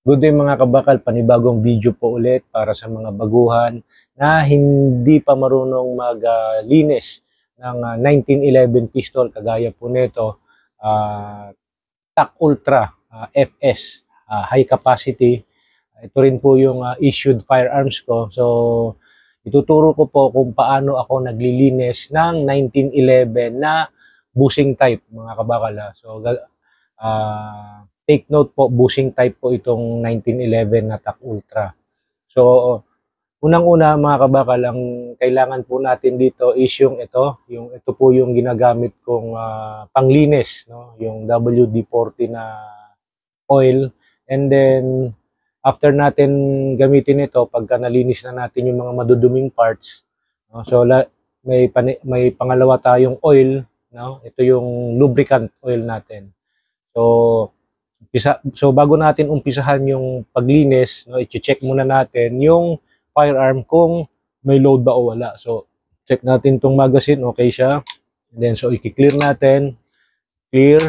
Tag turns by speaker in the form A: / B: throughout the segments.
A: Good day mga kabakal, panibagong video po ulit para sa mga baguhan na hindi pa marunong maglinis ng 1911 pistol kagaya po nito, TAC Ultra FS, high capacity. Ito rin po yung issued firearms ko. So ituturo ko po kung paano ako naglilinis ng 1911 na busing type mga kabakal. Take note po, busing type po itong 1911 na TAC Ultra. So, unang-una mga kabakal, ang kailangan po natin dito is yung ito po yung ginagamit kong panglinis, no? Yung WD-40 na oil. And then, after natin gamitin ito, pagka nalinis na natin yung mga maduduming parts, no? So, may pangalawa tayong oil, no? Ito yung lubricant oil natin. So bago natin umpisahan yung paglinis, no, i-check muna natin yung firearm kung may load ba o wala. So check natin tong magazine, okay siya. And then so i-clear natin, clear.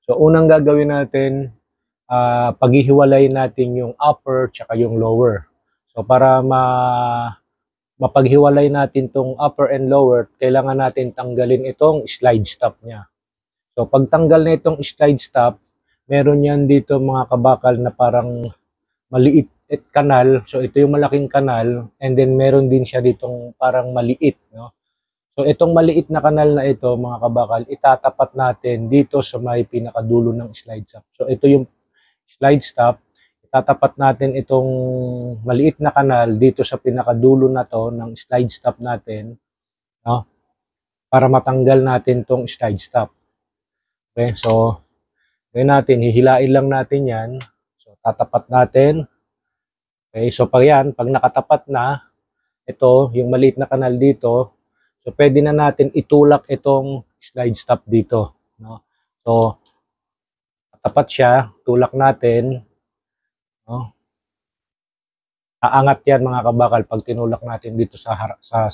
A: So unang gagawin natin, paghihiwalay natin yung upper tsaka yung lower. So para mapaghiwalay natin tong upper and lower, kailangan natin tanggalin itong slide stop niya. So pagtanggal na itong slide stop, meron yan dito mga kabakal na parang maliit at kanal. So ito yung malaking kanal, and then meron din siya ditong parang maliit, no? So itong maliit na kanal na ito mga kabakal, itatapat natin dito sa may pinakadulo ng slide stop. So ito yung slide stop, itatapat natin itong maliit na kanal dito sa pinakadulo na to ng slide stop natin, no? Para matanggal natin tong slide stop. Okay, so gawin natin, hihilain lang natin yan. So tatapat natin. Okay, so pag nakatapat na, ito, yung maliit na kanal dito, so pwede na natin itulak itong slide stop dito, no? So tapat siya, tulak natin, no? Aangat yan mga kabakal pag tinulak natin dito sa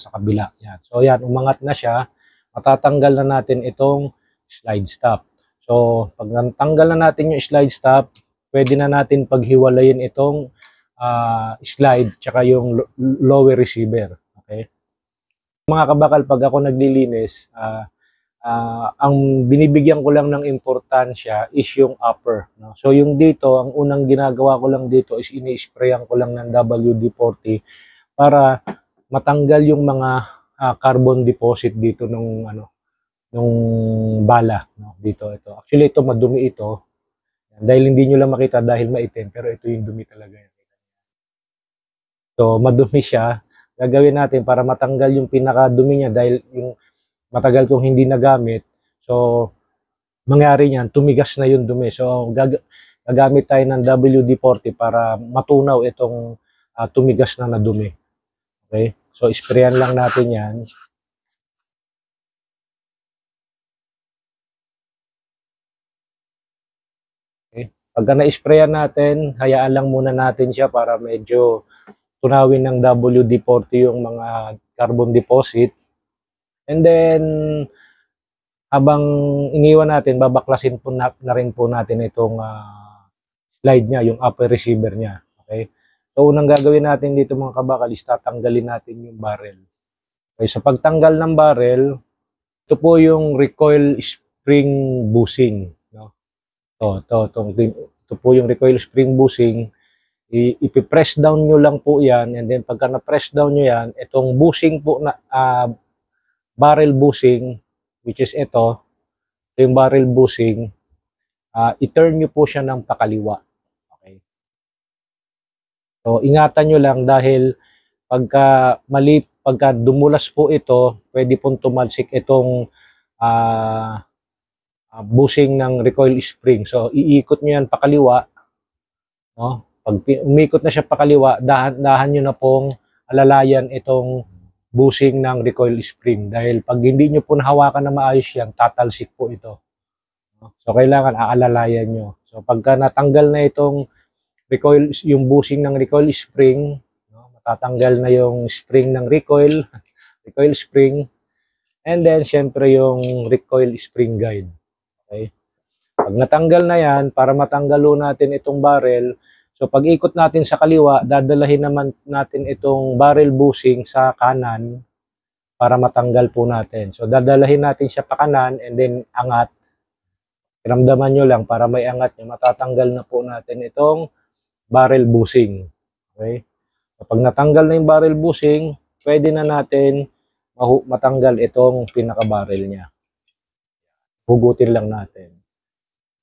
A: kabila. Yan. So yan, umangat na siya, matatanggal na natin itong slide stop. So, pag natanggal na natin yung slide stop, pwede na natin paghiwalayin itong slide tsaka yung lower receiver. Okay? Mga kabakal, pag ako naglilinis, ang binibigyan ko lang ng importansya is yung upper. No? So, yung dito, ang unang ginagawa ko lang dito is ini-sprayan ko lang ng WD-40 para matanggal yung mga carbon deposit dito nung bala, no? Dito ito. Actually ito madumi ito. Dahil hindi niyo lang makita dahil maitim, pero ito yung dumi talaga. So madumi siya. Gagawin natin para matanggal yung pinakadumi niya dahil yung matagal kong hindi nagamit. So mangyari niyan, tumigas na yung dumi. So gagamit tayo ng WD-40 para matunaw itong tumigas na dumi. Okay? So sprayan lang natin 'yan. Pagka na-sprayan natin, hayaan lang muna natin siya para medyo tunawin ng WD-40 yung mga carbon deposit. And then, habang iniwan natin, babaklasin po na rin po natin itong slide niya, yung upper receiver niya. Okay? So, unang gagawin natin dito mga kabakal is tatanggalin natin yung barrel. Okay, sa pagtanggal ng barrel, ito po yung recoil spring bushing. Ito po yung recoil spring bushing. Ipi-press down nyo lang po yan, and then pagka na-press down nyo yan, itong bushing po na barrel bushing, which is ito yung barrel bushing, i-turn nyo po siya ng pakaliwa. Okay. So ingatan nyo lang dahil pagka dumulas po ito, pwede pong tumalsik itong bushing ng recoil spring. So, iikot nyo yan pakaliwa. No? Pag umikot na siya pakaliwa, dahan nyo na pong alalayan itong bushing ng recoil spring. Dahil pag hindi nyo po nahawakan na maayos yan, tatalsik po ito. No? So, kailangan aalalayan nyo. So, pagka natanggal na itong yung bushing ng recoil spring, no? Matatanggal na yung spring ng recoil spring, and then, syempre, yung recoil spring guide. Okay. Pag natanggal na yan, para matanggal natin itong barrel, so pag ikot natin sa kaliwa, dadalahin naman natin itong barrel bushing sa kanan para matanggal po natin. So dadalahin natin siya pa kanan and then angat. Ramdaman nyo lang para may angat nyo, matatanggal na po natin itong barrel bushing. Okay? Kapag natanggal na yung barrel bushing, pwede na natin matanggal itong pinaka-barrel niya. Hugutin lang natin.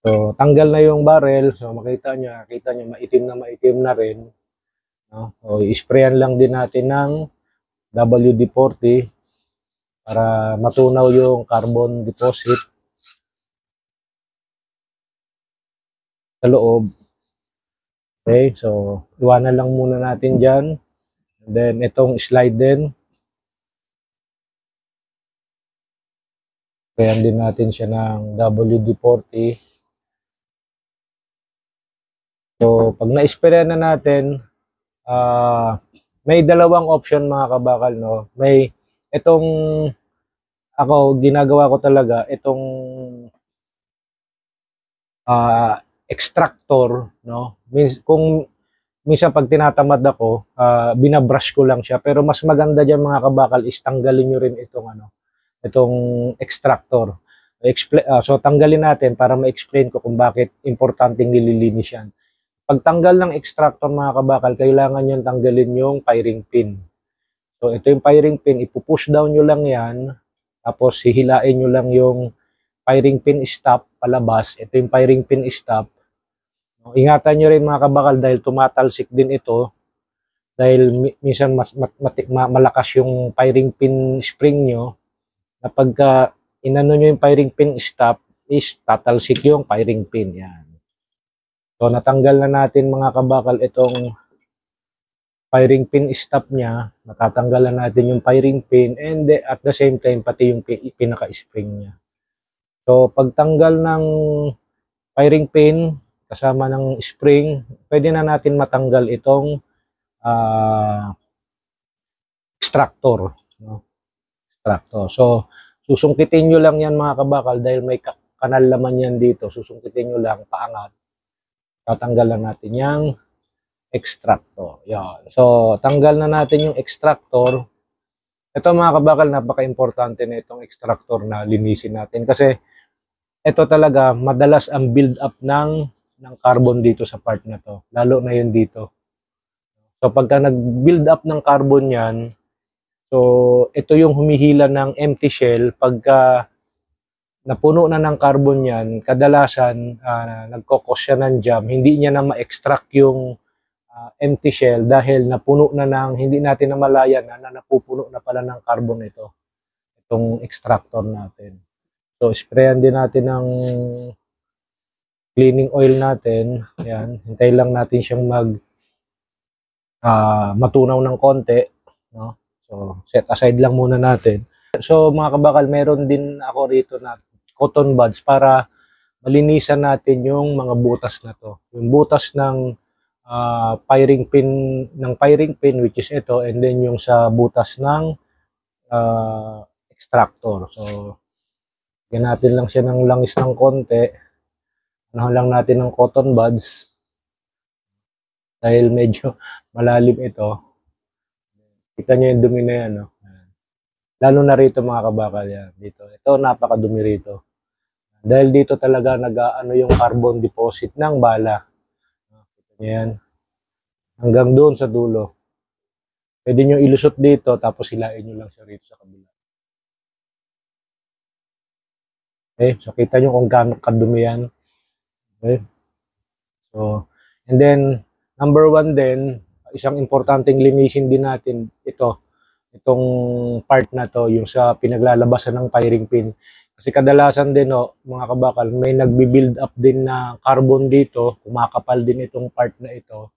A: So, tanggal na yung barrel. So, makita nyo, maitim na rin. No? So, i-sprayan lang din natin ng WD-40 para matunaw yung carbon deposit sa loob. Okay, so iwanan lang muna natin dyan. And then itong slide din. Sprayan din natin siya ng WD-40. So pag na-sprayan na natin, may dalawang option mga kabakal, no? May itong ginagawa ko talaga itong extractor, no? Kung minsan pag tinatamad ako, binabrush ko lang siya, pero mas maganda diyan mga kabakal is tanggalin niyo rin itong extractor. So tanggalin natin para ma-explain ko kung bakit importanteng nililinis yan. Pagtanggal ng extractor mga kabakal, kailangan niyan tanggalin yung firing pin. So ito yung firing pin, ipupush down nyo lang yan, tapos hihilain nyo lang yung firing pin stop palabas. Ito yung firing pin stop. Ingatan nyo rin mga kabakal dahil tumatalsik din ito. Dahil minsan malakas yung firing pin spring nyo. Na pagka inano nyo yung firing pin stop, is tatalsik yung firing pin. Yan. So, natanggal na natin mga kabakal itong firing pin stop niya. Natatanggal na natin yung firing pin and at the same time, pati yung pinaka-spring niya. So, pagtanggal ng firing pin kasama ng spring, pwede na natin matanggal itong extractor. No? Extractor. So, susungkitin nyo lang yan mga kabakal dahil may kanal naman yan dito. Susungkitin nyo lang paangat. Tatanggal lang natin yung extractor. Yan. So, tanggal na natin yung extractor. Ito mga kabakal, napaka-importante na itong extractor na linisin natin. Kasi, ito talaga, madalas ang build up ng carbon dito sa part na to. Lalo na yun dito. So, pagka nag-build up ng carbon yan, so, ito yung humihila ng empty shell. Pagka napuno na ng carbon yan, kadalasan nagkokos siya ng jam, hindi niya na ma-extract yung empty shell dahil napuno na ng, hindi natin namalayan na napupuno na pala ng carbon itong extractor natin. So, sprayan din natin ng cleaning oil natin. Yan. Hintayin lang natin siyang matunaw ng konti. No? So, set aside lang muna natin. So, mga kabakal, meron din ako rito na cotton buds para malinisan natin yung mga butas na to. Yung butas ng firing pin which is ito, and then yung sa butas ng extractor. So, yan natin lang siya ng langis ng konti. Ano lang natin ng cotton buds dahil medyo malalim ito. Kita nyo yung dumi na yan, no? Lalo na rito mga kabakal yan. Dito. Ito, napakadumi rito. Dahil dito talaga nag-ano yung carbon deposit ng bala. Kita nyo yan. Hanggang doon sa dulo. Pwede nyo ilusot dito, tapos hilain nyo lang siya rito sa kabila. Okay, so kita nyo kung gaano kadumi yan. Okay. So, and then, number 1 din, isang importanteng linisin din natin itong part na to, yung sa pinaglalabasan ng firing pin. Kasi kadalasan din, mga kabakal, may nagbi-build up din na carbon dito, kumakapal din itong part na ito.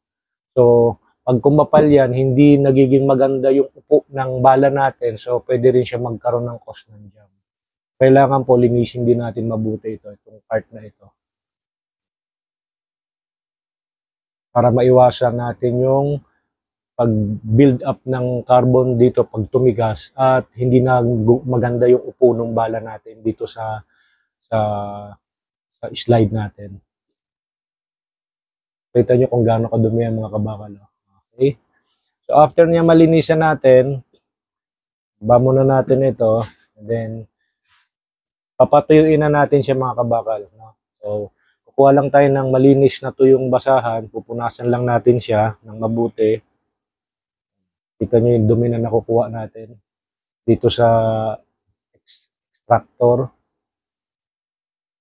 A: So, pag kumapal yan, hindi nagiging maganda yung upo ng bala natin. So, pwede rin siya magkaroon ng cause ng jam. Kailangan po linisin din natin mabuti itong part na ito. Para maiwasan natin yung pag-build up ng carbon dito pag tumigas at hindi na maganda yung upo ng bala natin dito sa sa slide natin. Kita nyo kung gaano kadumi ang mga kabakal. Okay? So after niya malinisan natin, ba muna natin ito, and then papatuyuin na natin siya mga kabakal. No? So kukuha lang tayo ng malinis na tuyong basahan, pupunasan lang natin siya ng mabuti. Kita nyo yung dumi na nakukuha natin dito sa extractor.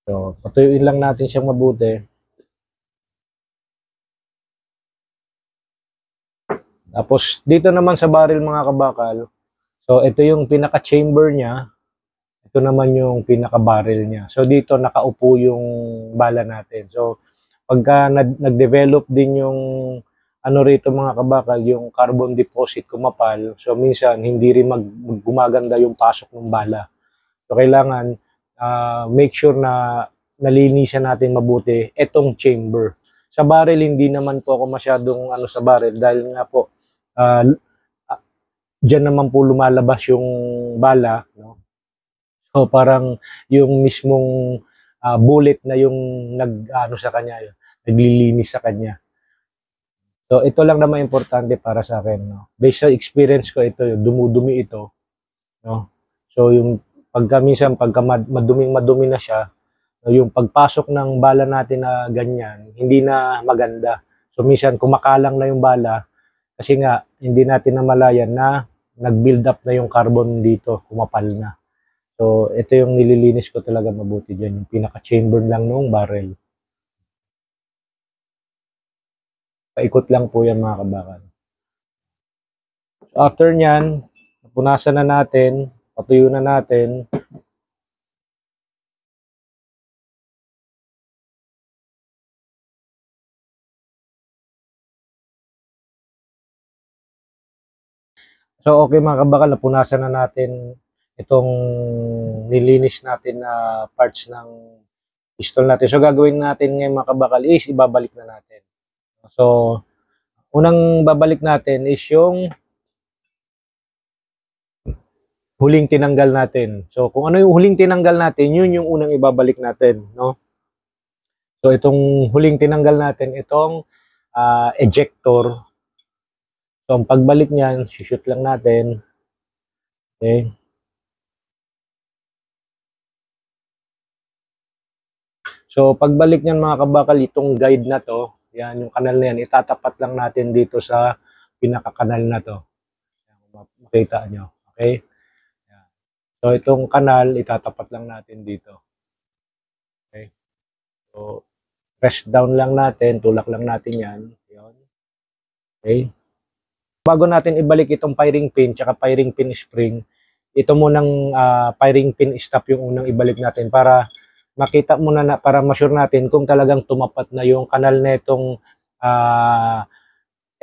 A: So patuyuin lang natin siyang mabuti. Tapos dito naman sa barrel mga kabakal, so ito yung pinaka-chamber niya, ito naman yung pinaka-barrel niya. So dito nakaupo yung bala natin. So pagka nag-develop din yung ano rito mga kabakal, yung carbon deposit kumapal, so minsan hindi rin gumaganda yung pasok ng bala. So kailangan make sure na nalinisan natin mabuti itong chamber. Sa barrel hindi naman po ako masyadong ano sa barrel dahil nga po diyan naman po lumalabas yung bala, no? So parang yung mismong bullet na yung nag-ano sa kanya, yun, naglilinis sa kanya. So ito lang naman importante para sa akin, no? Based sa experience ko ito, yung dumudumi ito, no? So yung pagka madumi na siya, yung pagpasok ng bala natin na ganyan, hindi na maganda. So minsan kumakalang na yung bala kasi nga hindi natin namalayan na nag-build up na yung carbon dito, kumapal na. So ito yung nililinis ko talaga mabuti dyan, yung pinaka-chamber lang nung barrel. Paikot lang po yan mga kabakal. So after nyan, punasan na natin, patuyo na natin. So okay mga kabakal, napunasan na natin itong nilinis natin na parts ng pistol natin. So gagawin natin ngayon mga kabakal is ibabalik na natin. So unang babalik natin is yung huling tinanggal natin. So kung ano yung huling tinanggal natin, yun yung unang ibabalik natin, no? So itong huling tinanggal natin, itong ejector. So ang pagbalik niyan, shoot lang natin. Okay? So pagbalik niyan mga kabakal, itong guide na to, yan yung kanal na yan, itatapat lang natin dito sa pinaka-kanal na to. Makita nyo. Okay? Yan. So itong kanal, itatapat lang natin dito. Okay? So press down lang natin, tulak lang natin yan. Yan. Okay? Bago natin ibalik itong firing pin tsaka firing pin spring, ito munang firing pin stop yung unang ibalik natin para makita muna na, para ma-sure natin kung talagang tumapat na yung kanal na itong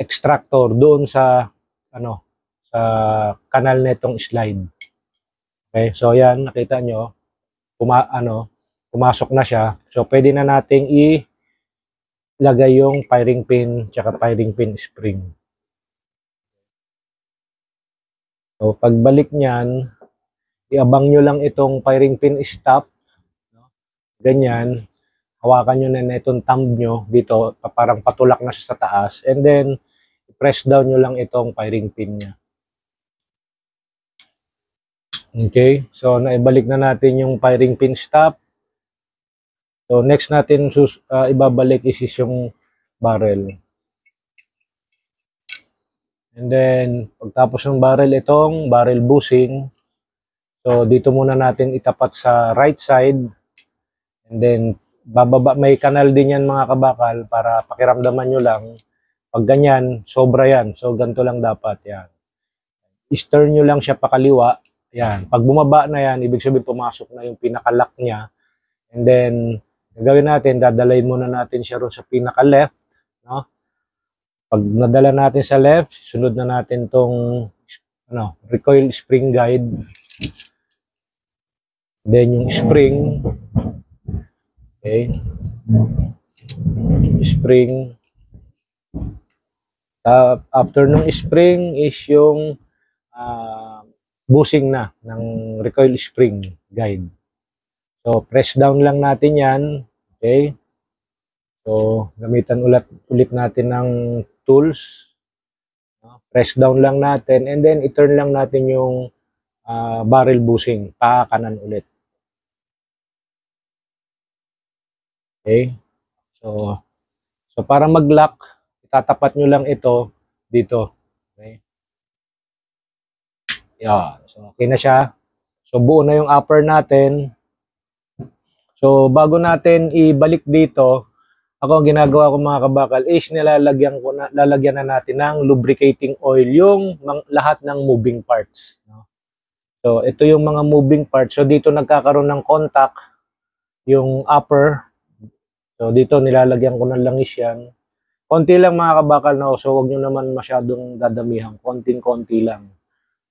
A: extractor doon sa ano sa kanal na itong slide. Okay, so yan nakita nyo pumasok na siya. So pwede na nating ilagay yung firing pin tsaka firing pin spring. So, pagbalik niyan, iabang nyo lang itong firing pin stop. No? Ganyan. Hawakan nyo na itong thumb nyo dito, parang patulak na siya sa taas. And then, press down nyo lang itong firing pin niya. Okay. So, naibalik na natin yung firing pin stop. So, next natin ibabalik is yung barrel. And then, pagtapos ng barrel, itong barrel bushing. So, dito muna natin itapat sa right side. And then, bababa, may kanal din yan mga kabakal para pakiramdaman nyo lang. Pag ganyan, sobra yan. So, ganito lang dapat. Yan. I-turn nyo lang siya pakaliwa. Yan. Pag bumaba na yan, ibig sabihin pumasok na yung pinaka-lock niya. And then, gagawin natin, dadalayin muna natin siya ron sa pinaka-left. No? Pag nadala natin sa left, sunod na natin tong recoil spring guide. Then yung spring, okay, spring. After nung spring is yung bushing na ng recoil spring guide. So press down lang natin yan. Okay? So, gamitan ulit natin ng tools. Press down lang natin and then i-turn lang natin yung barrel bushing, kanan ulit. Okay? So para mag-lock, itatapat nyo lang ito dito. Okay? Yan. So, okay na siya. So, buo na yung upper natin. So, bago natin ibalik dito, ako ang ginagawa ko mga kabakal is lalagyan na natin ng lubricating oil yung lahat ng moving parts. No? So, ito yung mga moving parts. So, dito nagkakaroon ng contact yung upper. So, dito nilalagyan ko ng langis yan. Konti lang mga kabakal na so huwag nyo naman masyadong dadamihan. Konting-konti lang.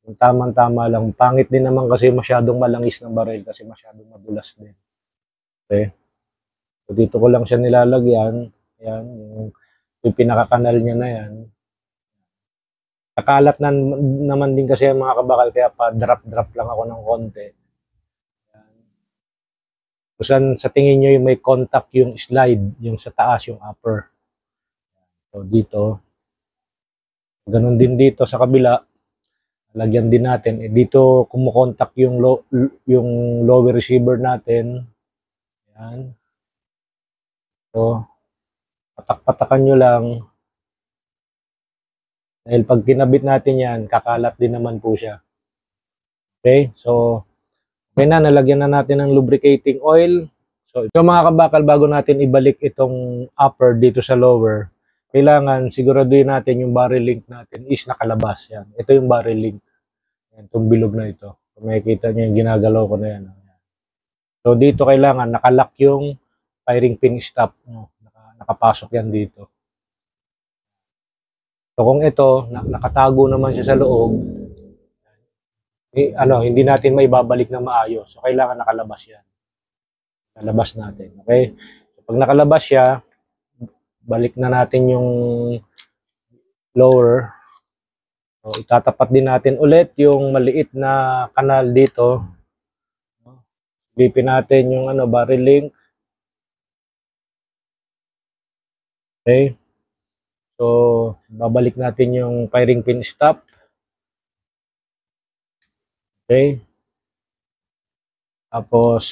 A: Yung tamang-tama lang. Pangit din naman kasi masyadong malangis ng baril kasi masyadong madulas din. Okay. So, dito ko lang siya nilalagyan. Yan. Yung pinakakanal niya na yan. Nakalat na naman din kasi mga kabakal kaya pa drop-drop lang ako ng konti. Kung sa tingin nyo yung may contact yung slide, yung sa taas, yung upper. So, dito. Ganun din dito sa kabila. Lagyan din natin. Dito kumukontak yung lower receiver natin. Yan. So, patak-patakan nyo lang. Dahil pag kinabit natin yan, kakalat din naman po siya. Okay? So, okay na. Nalagyan na natin ng lubricating oil. So, mga kabakal, bago natin ibalik itong upper dito sa lower, kailangan siguraduhin natin yung barrel link natin is nakalabas. Yan. Ito yung barrel link. Yan, itong bilog na ito. Kung makikita nyo yung ginagalaw ko na yan. So, dito kailangan nakalock yung firing pin stop. Nakapasok yan dito. So, kung ito, nakatago naman siya sa loob, hindi natin may babalik na maayos. So, kailangan nakalabas yan. Nakalabas natin. Okay? So, pag nakalabas siya, balik na natin yung lower. So, itatapat din natin ulit yung maliit na kanal dito. Bipin natin yung barrel link. Okay. So, babalik natin yung firing pin stop. Okay. Tapos,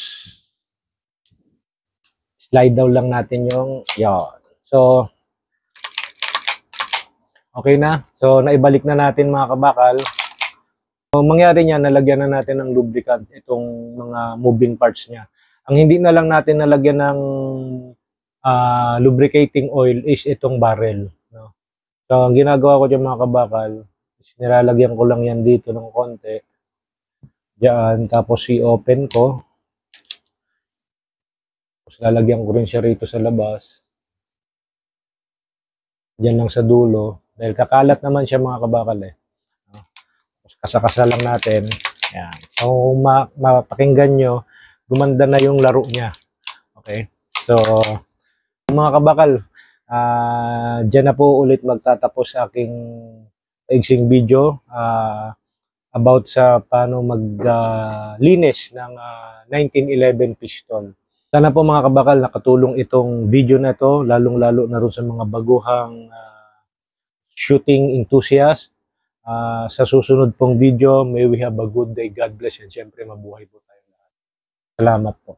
A: slide down lang natin yung yan. So, okay na. So, naibalik na natin mga kabakal. So, mangyari niya, nalagyan na natin ng lubricant itong mga moving parts niya. Ang hindi na lang natin nalagyan ng lubricating oil is itong barrel. No? So, ang ginagawa ko dyan mga kabakal, is nilalagyan ko lang yan dito ng konti. Diyan, tapos i-open ko. Tapos lalagyan ko rin siya rito sa labas. Diyan lang sa dulo. Dahil kakalat naman siya mga kabakal eh. Kasa-kasa lang natin. Yan. So, mapakinggan nyo, gumanda na yung laro niya. Okay? So, mga kabakal, dyan na po ulit magtatapos sa aking iksing video about sa paano maglinis ng 1911 pistol. Sana po mga kabakal, nakatulong itong video na to, lalong-lalo na rin sa mga baguhang shooting enthusiast. Sa susunod pong video, may we have a good day. God bless and syempre mabuhay po tayo lahat. Salamat po.